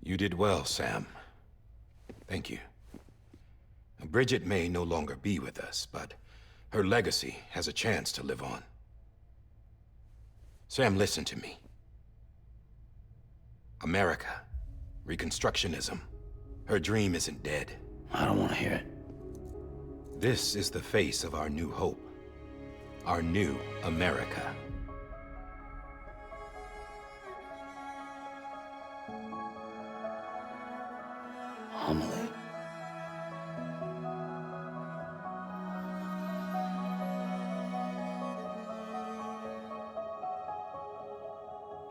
You did well, Sam. Thank you. Bridget may no longer be with us, but her legacy has a chance to live on. Sam, listen to me. America, Reconstructionism, her dream isn't dead. I don't want to hear it. This is the face of our new hope. Our new America. Homily.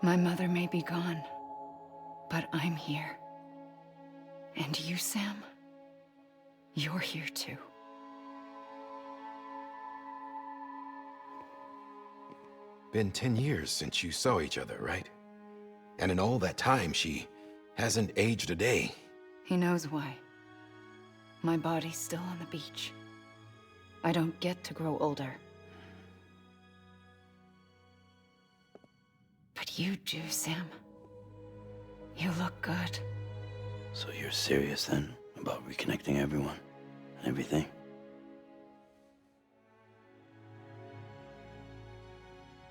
My mother may be gone, but I'm here. And you, Sam, you're here too. Been 10 years since you saw each other, right? And in all that time, she hasn't aged a day. He knows why. My body's still on the beach. I don't get to grow older. But you do, Sam. You look good. So you're serious then about reconnecting everyone and everything?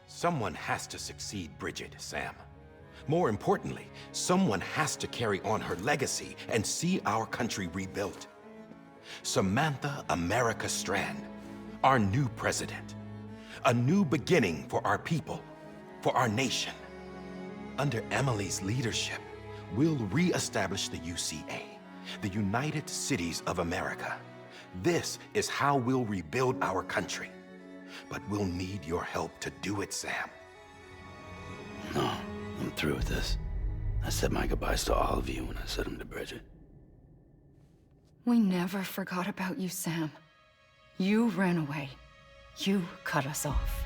Someone has to succeed Bridget, Sam. More importantly, someone has to carry on her legacy and see our country rebuilt. Samantha America Strand, our new president. A new beginning for our people, for our nation. Under Emily's leadership, we'll re-establish the UCA, the United Cities of America. This is how we'll rebuild our country. But we'll need your help to do it, Sam. No, I'm through with this. I said my goodbyes to all of you when I said them to Bridget. We never forgot about you, Sam. You ran away. You cut us off.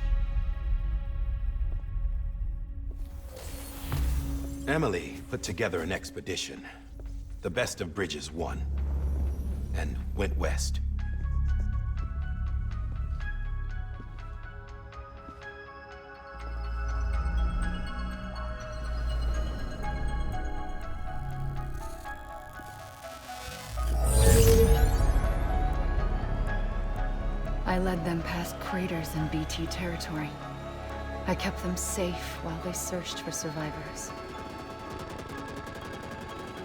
Emily put together an expedition. The best of Bridges won. And went west. I led them past craters in BT territory. I kept them safe while they searched for survivors.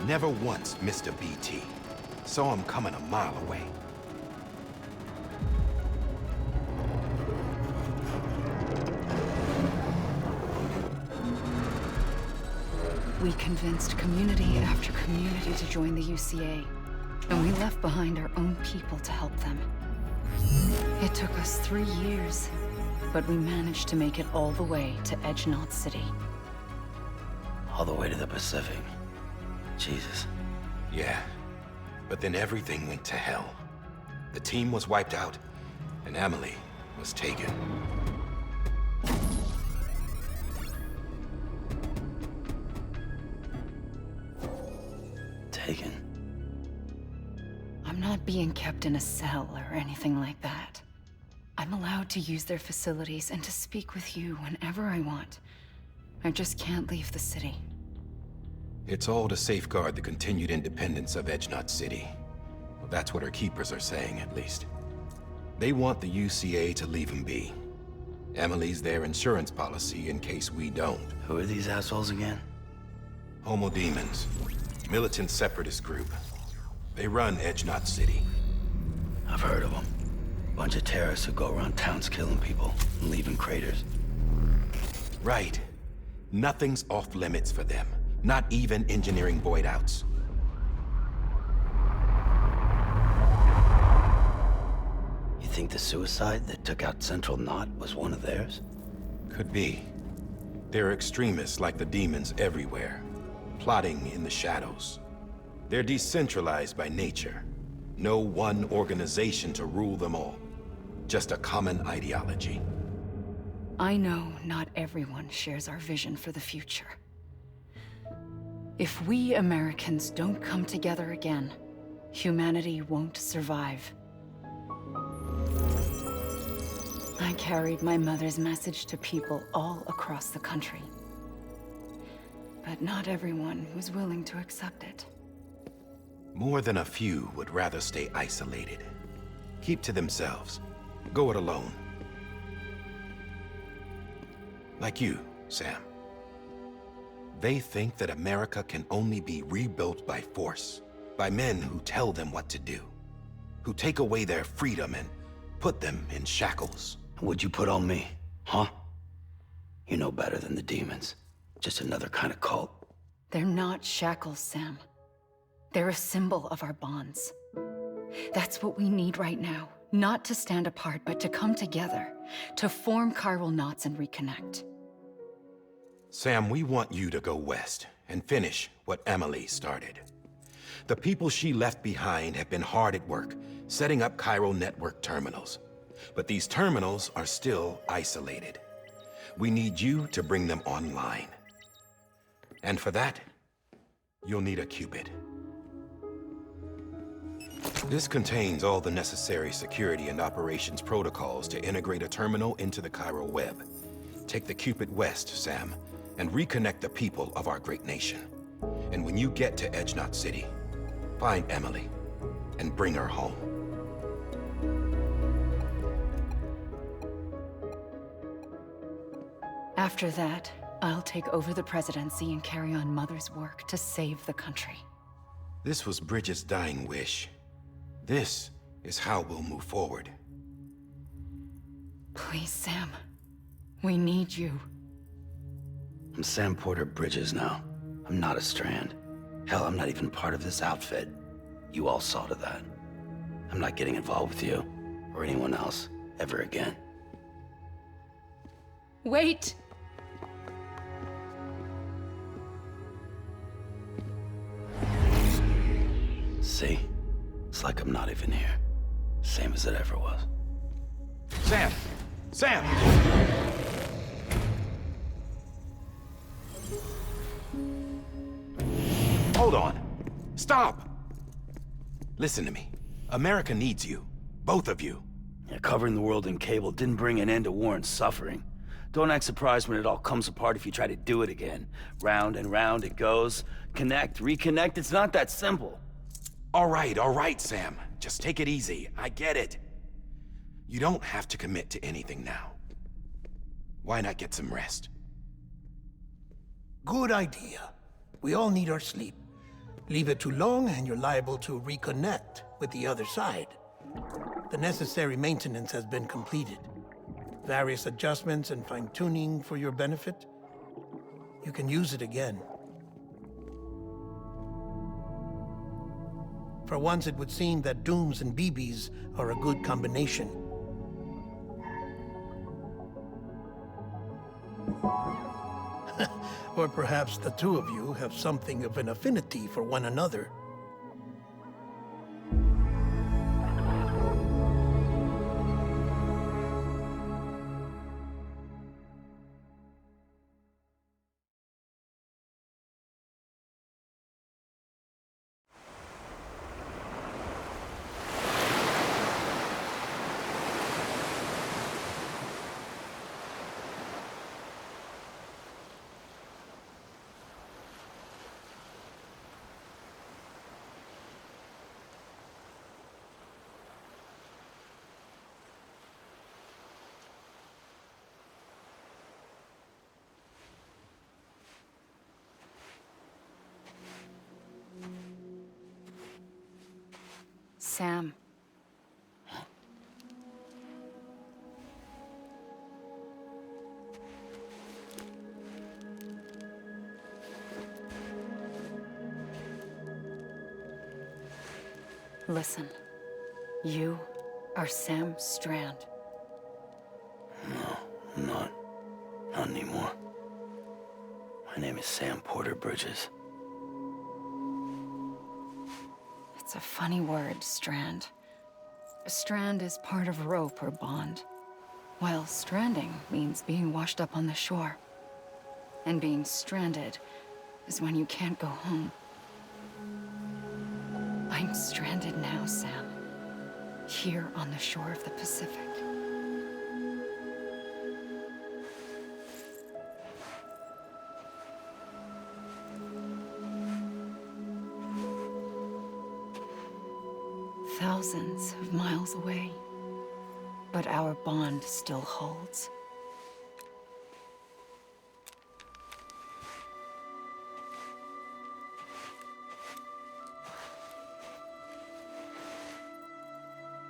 Never once missed a BT. Saw him coming a mile away. We convinced community after community to join the UCA, and we left behind our own people to help them. It took us 3 years, but we managed to make it all the way to Edge-Knot City. All the way to the Pacific. Jesus. Yeah, but then everything went to hell. The team was wiped out, and Emily was taken. Taken? I'm not being kept in a cell or anything like that. I'm allowed to use their facilities and to speak with you whenever I want. I just can't leave the city. It's all to safeguard the continued independence of Edge-Knot City. Well, that's what our keepers are saying, at least. They want the UCA to leave them be. Emily's their insurance policy in case we don't. Who are these assholes again? Homo Demons. Militant separatist group. They run Edge-Knot City. I've heard of them. Bunch of terrorists who go around towns killing people and leaving craters. Right. Nothing's off limits for them. Not even engineering void outs. You think the suicide that took out Central Knot was one of theirs? Could be. There are extremists like the demons everywhere, plotting in the shadows. They're decentralized by nature. No one organization to rule them all. Just a common ideology. I know not everyone shares our vision for the future. If we Americans don't come together again, humanity won't survive. I carried my mother's message to people all across the country. but not everyone was willing to accept it. More than a few would rather stay isolated. Keep to themselves. Go it alone. Like you, Sam. They think that America can only be rebuilt by force, by men who tell them what to do, who take away their freedom and put them in shackles. What'd you put on me, huh? You know better than the demons. Just another kind of cult. They're not shackles, Sam. They're a symbol of our bonds. That's what we need right now. Not to stand apart, but to come together, to form chiral knots and reconnect. Sam, we want you to go west and finish what Emily started. The people she left behind have been hard at work, setting up chiral network terminals. But these terminals are still isolated. We need you to bring them online. And for that, you'll need a Cupid. This contains all the necessary security and operations protocols to integrate a terminal into the chiral web. Take the Cupid west, Sam, and reconnect the people of our great nation. And when you get to Edge Knot City, find Emily and bring her home. After that, I'll take over the presidency and carry on Mother's work to save the country. This was Bridget's dying wish. This is how we'll move forward. Please, Sam. We need you. I'm Sam Porter Bridges now. I'm not a Strand. Hell, I'm not even part of this outfit. You all saw to that. I'm not getting involved with you, or anyone else, ever again. Wait! See? It's like I'm not even here. Same as it ever was. Sam! Sam! Hold on. Stop! Listen to me. America needs you. Both of you. Yeah, covering the world in cable didn't bring an end to war and suffering. Don't act surprised when it all comes apart if you try to do it again. Round and round it goes. Connect, reconnect, it's not that simple. All right, Sam. Just take it easy. I get it. You don't have to commit to anything now. Why not get some rest? Good idea. We all need our sleep. Leave it too long and you're liable to reconnect with the other side. The necessary maintenance has been completed. Various adjustments and fine-tuning for your benefit. You can use it again. For once, it would seem that Dooms and BBs are a good combination. Or perhaps the two of you have something of an affinity for one another. Sam. Listen. You are Sam Strand. No, I'm not. Not anymore. My name is Sam Porter Bridges. It's a funny word, Strand. A strand is part of rope or bond, while stranding means being washed up on the shore. And being stranded is when you can't go home. I'm stranded now, Sam. Here on the shore of the Pacific. Thousands of miles away. But our bond still holds.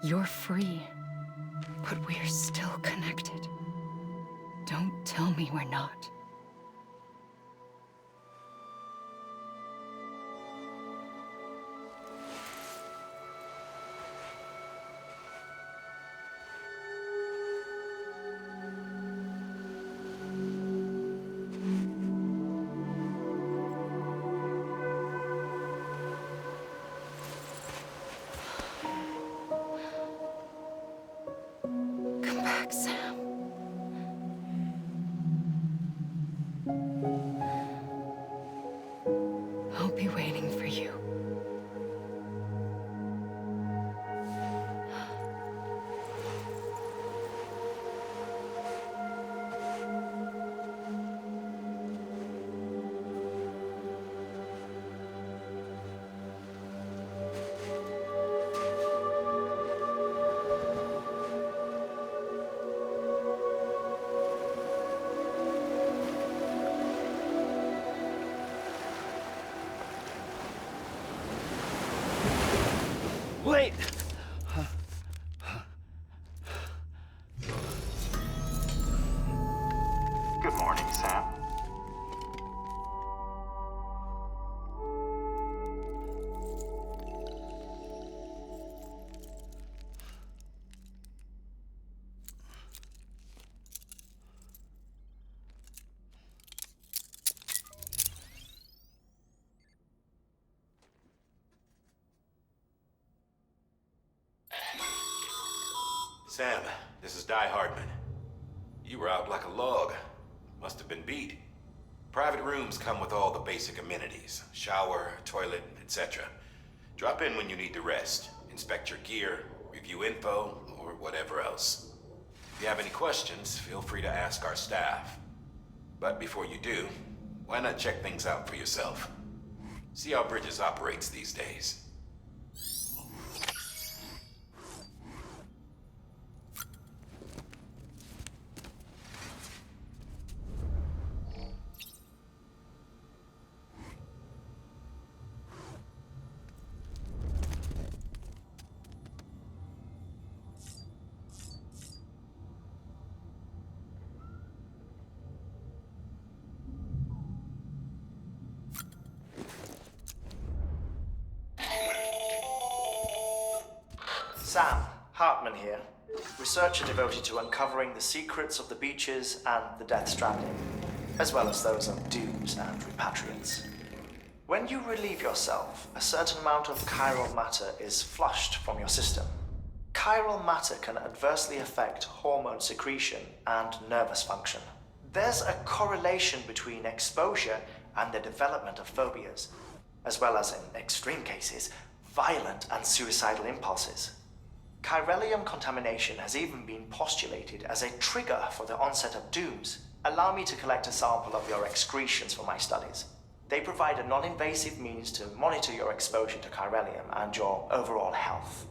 You're free, but we're still connected. Don't tell me we're not. Come back, Sam. I'll be waiting for you. Wait! Good morning, Sam. Sam, this is Di Hardman. You were out like a log. Must have been beat. Private rooms come with all the basic amenities. Shower, toilet, etc. Drop in when you need to rest. Inspect your gear, review info, or whatever else. If you have any questions, feel free to ask our staff. But before you do, why not check things out for yourself? See how Bridges operates these days. Sam, Hartman here, researcher devoted to uncovering the secrets of the beaches and the Death Stranding, as well as those of dooms and repatriates. When you relieve yourself, a certain amount of chiral matter is flushed from your system. Chiral matter can adversely affect hormone secretion and nervous function. There's a correlation between exposure and the development of phobias, as well as, in extreme cases, violent and suicidal impulses. Chiralium contamination has even been postulated as a trigger for the onset of dooms. Allow me to collect a sample of your excretions for my studies. They provide a non-invasive means to monitor your exposure to chiralium and your overall health.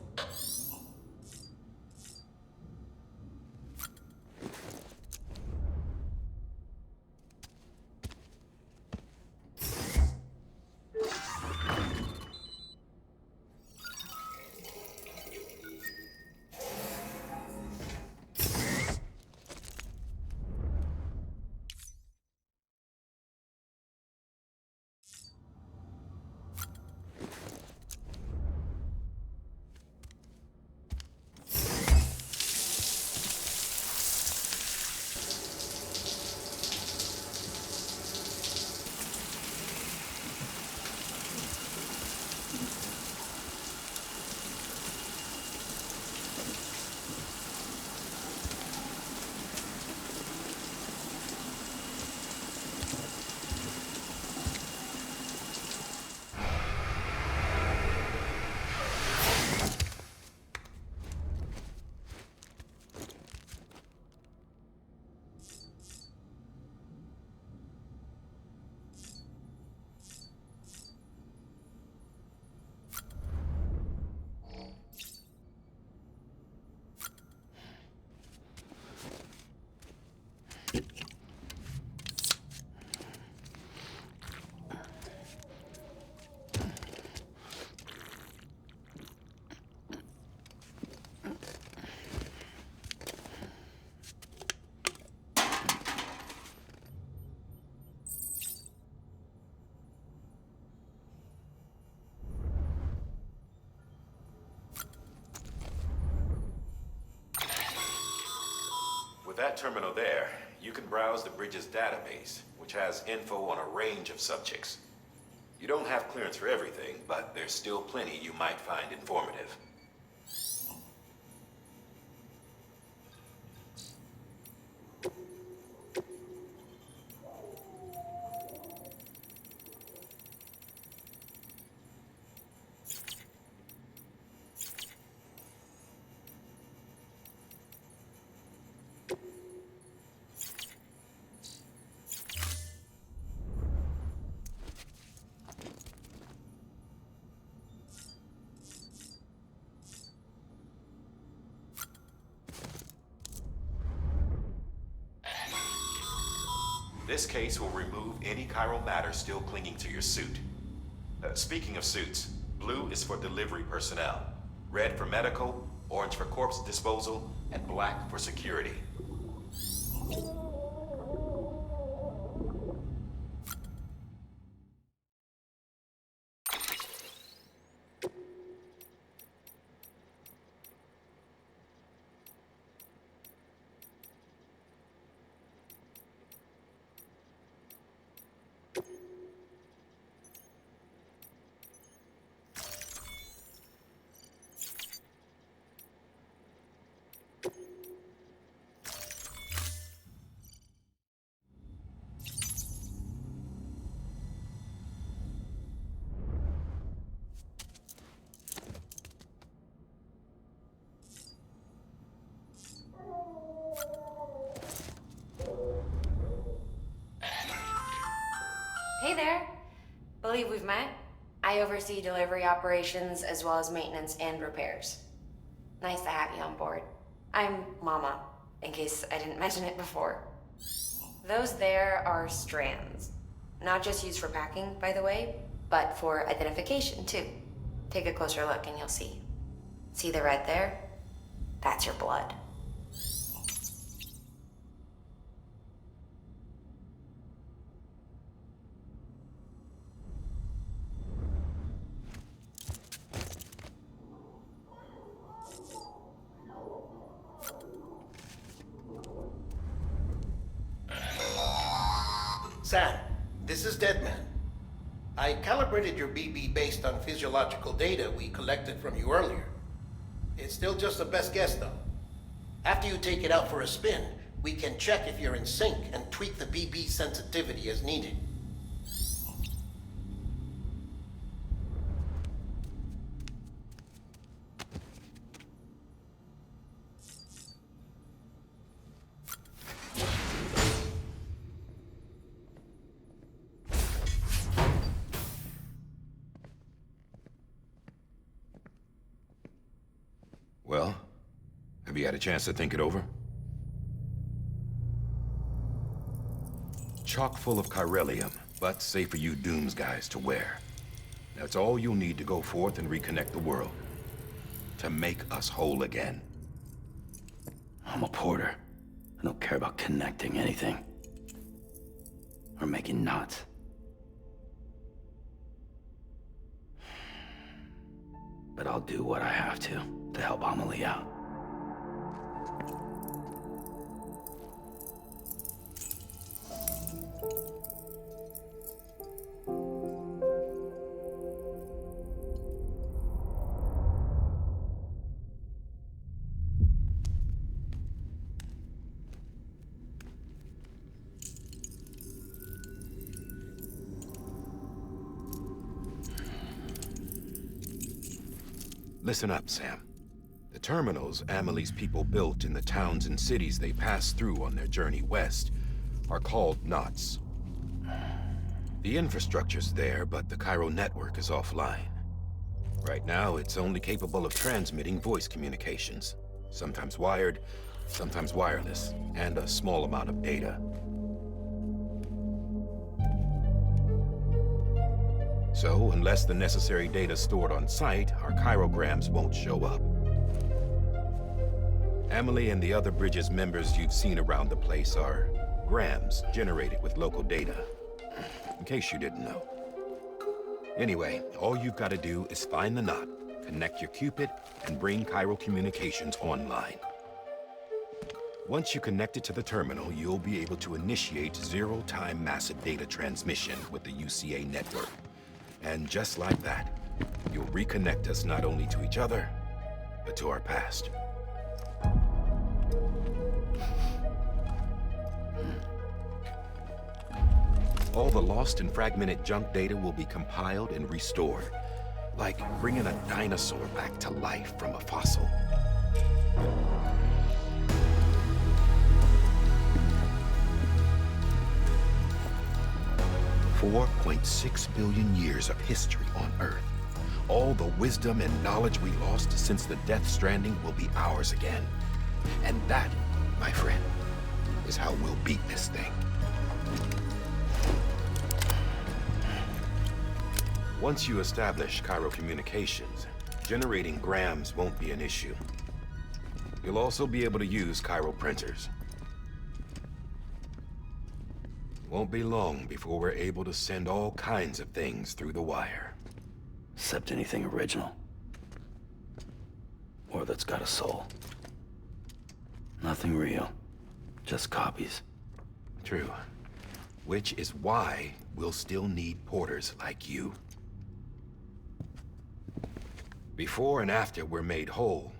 that terminal there, you can browse the bridge's database, which has info on a range of subjects. You don't have clearance for everything, but there's still plenty you might find informative. This case will remove any chiral matter still clinging to your suit. Speaking of suits, blue is for delivery personnel, red for medical, orange for corpse disposal, and black for security. Hey there. Believe we've met. I oversee delivery operations as well as maintenance and repairs. Nice to have you on board. I'm Mama, in case I didn't mention it before. Those there are strands. Not just used for packing, by the way, but for identification too. Take a closer look and you'll see. See the red there? That's your blood. Sam, this is Deadman. I calibrated your BB based on physiological data we collected from you earlier. It's still just a best guess, though. After you take it out for a spin, we can check if you're in sync and tweak the BB sensitivity as needed. Well, have you had a chance to think it over? Chock full of chiralium, but safe for you Dooms guys to wear. That's all you'll need to go forth and reconnect the world. To make us whole again. I'm a porter. I don't care about connecting anything. Or making knots. But I'll do what I have to help Amelie out. Listen up, Sam. The terminals Amelie's people built in the towns and cities they passed through on their journey west are called knots. The infrastructure's there, but the Cairo network is offline. Right now, it's only capable of transmitting voice communications. Sometimes wired, sometimes wireless, and a small amount of data. So, unless the necessary data's stored on site, our chirograms won't show up. Amelie and the other Bridges members you've seen around the place are grams generated with local data. In case you didn't know. Anyway, all you've got to do is find the knot, connect your Cupid, and bring Cairo communications online. Once you connect it to the terminal, you'll be able to initiate zero-time massive data transmission with the UCA network. And just like that, you'll reconnect us not only to each other, but to our past. All the lost and fragmented junk data will be compiled and restored, like bringing a dinosaur back to life from a fossil. 4.6 billion years of history on Earth. All the wisdom and knowledge we lost since the Death Stranding will be ours again. And that, my friend, is how we'll beat this thing. Once you establish Cairo communications, generating grams won't be an issue. You'll also be able to use Cairo printers. Won't be long before we're able to send all kinds of things through the wire. Except anything original. Or that's got a soul. Nothing real. Just copies. True. Which is why we'll still need porters like you. Before and after we're made whole,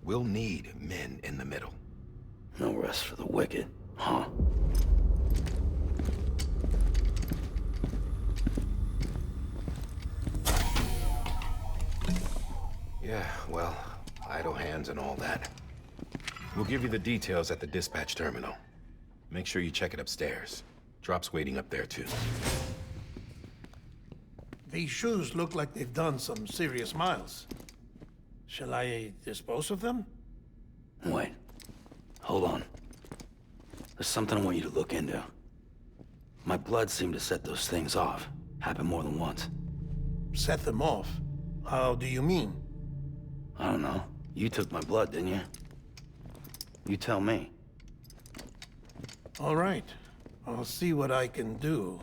we'll need men in the middle. No rest for the wicked, huh? Yeah, well, idle hands and all that. We'll give you the details at the dispatch terminal. Make sure you check it upstairs. Drop's waiting up there, too. These shoes look like they've done some serious miles. Shall I dispose of them? Wait. Hold on. There's something I want you to look into. My blood seemed to set those things off. Happened more than once. Set them off? How do you mean? I don't know. You took my blood, didn't you? You tell me. All right. I'll see what I can do.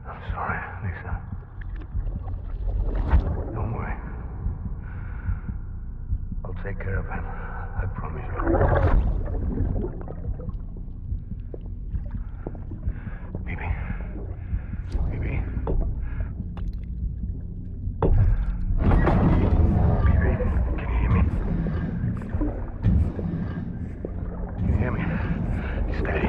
I'm sorry, Lisa. Don't worry. I'll take care of him. I promise you. Baby. Baby. Baby, can you hear me? Can you hear me? Steady.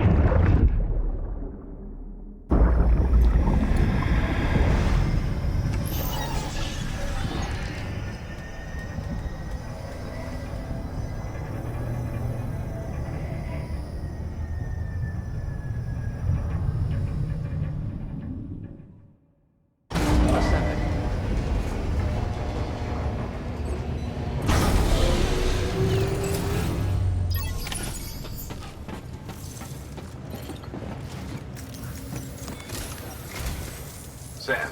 Sam,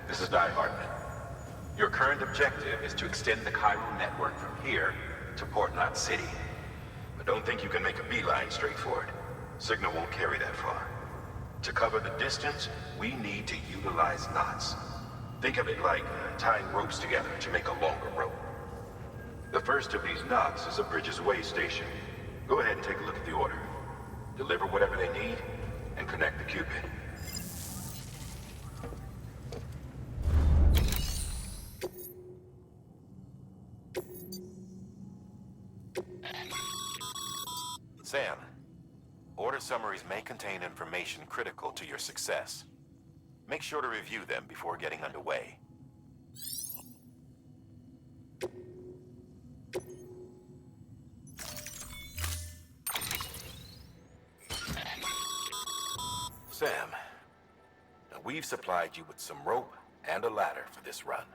this is Di Hartman. Your current objective is to extend the Cairo network from here to Port Knot City. But don't think you can make a beeline straight for it. Signal won't carry that far. To cover the distance, we need to utilize knots. Think of it like tying ropes together to make a longer rope. The first of these knots is a Bridges Way station. Go ahead and take a look at the order. Deliver whatever they need, and connect the Cupid. Sam, order summaries may contain information critical to your success. Make sure to review them before getting underway. Sam, We've supplied you with some rope and a ladder for this run.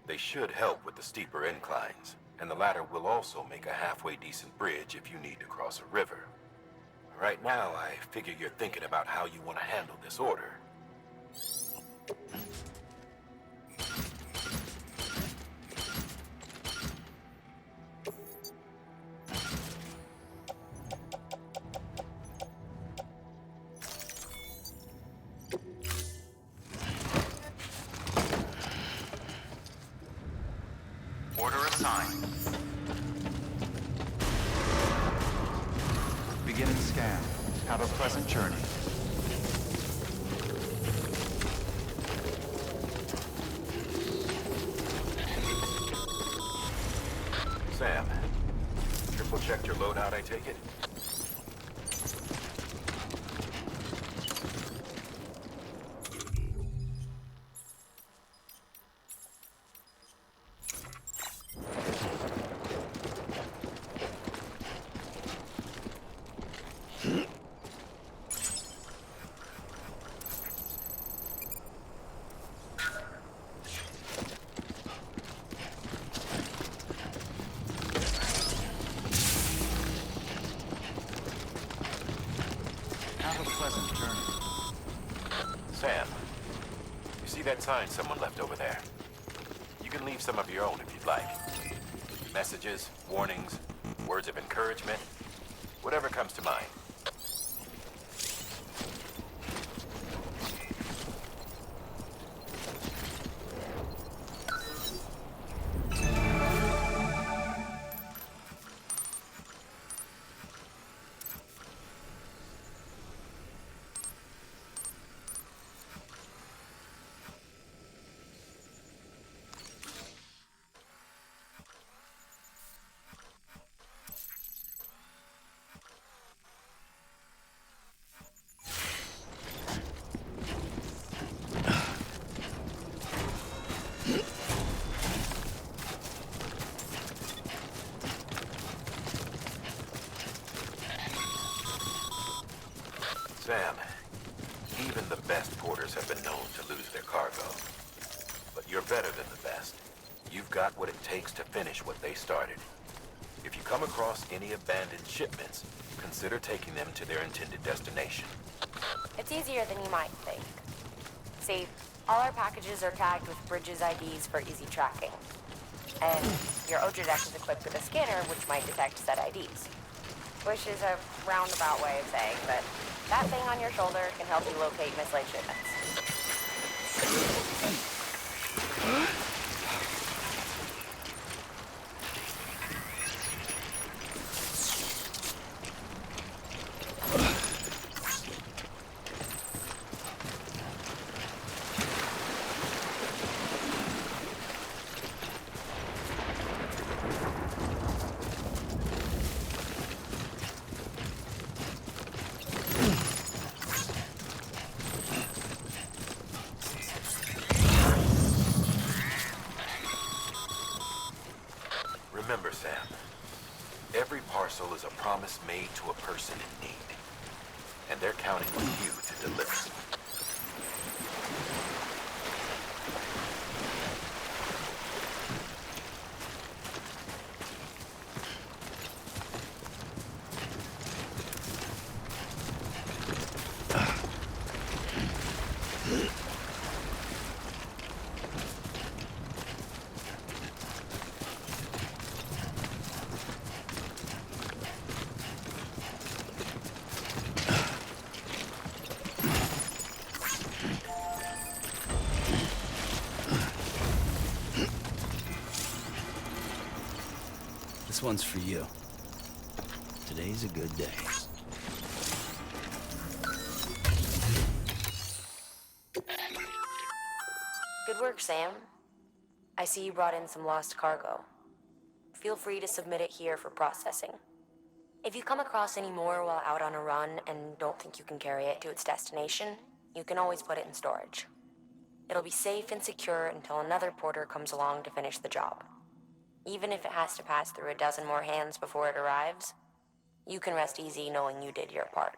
They should help with the steeper inclines, and the ladder will also make a halfway decent bridge if you need to cross a river. Right now, I figure you're thinking about how you want to handle this order. Order assigned. Beginning scan. Have a pleasant journey. Sam, triple checked your loadout, I take it? Have a pleasant journey. Sam, you see that sign someone left over there? You can leave some of your own if you'd like. Messages, warnings, words of encouragement, whatever comes to mind. Sam, even the best porters have been known to lose their cargo. But you're better than the best. You've got what it takes to finish what they started. If you come across any abandoned shipments, consider taking them to their intended destination. It's easier than you might think. See, all our packages are tagged with Bridges IDs for easy tracking. And your Oja deck is equipped with a scanner which might detect said IDs. Which is a roundabout way of saying, but that thing on your shoulder can help you locate mislaid shipments. Remember, Sam, every parcel is a promise made to a person in need. And they're counting on you to deliver. This one's for you. Today's a good day. Good work, Sam. I see you brought in some lost cargo. Feel free to submit it here for processing. If you come across any more while out on a run and don't think you can carry it to its destination, you can always put it in storage. It'll be safe and secure until another porter comes along to finish the job. Even if it has to pass through a dozen more hands before it arrives, you can rest easy knowing you did your part.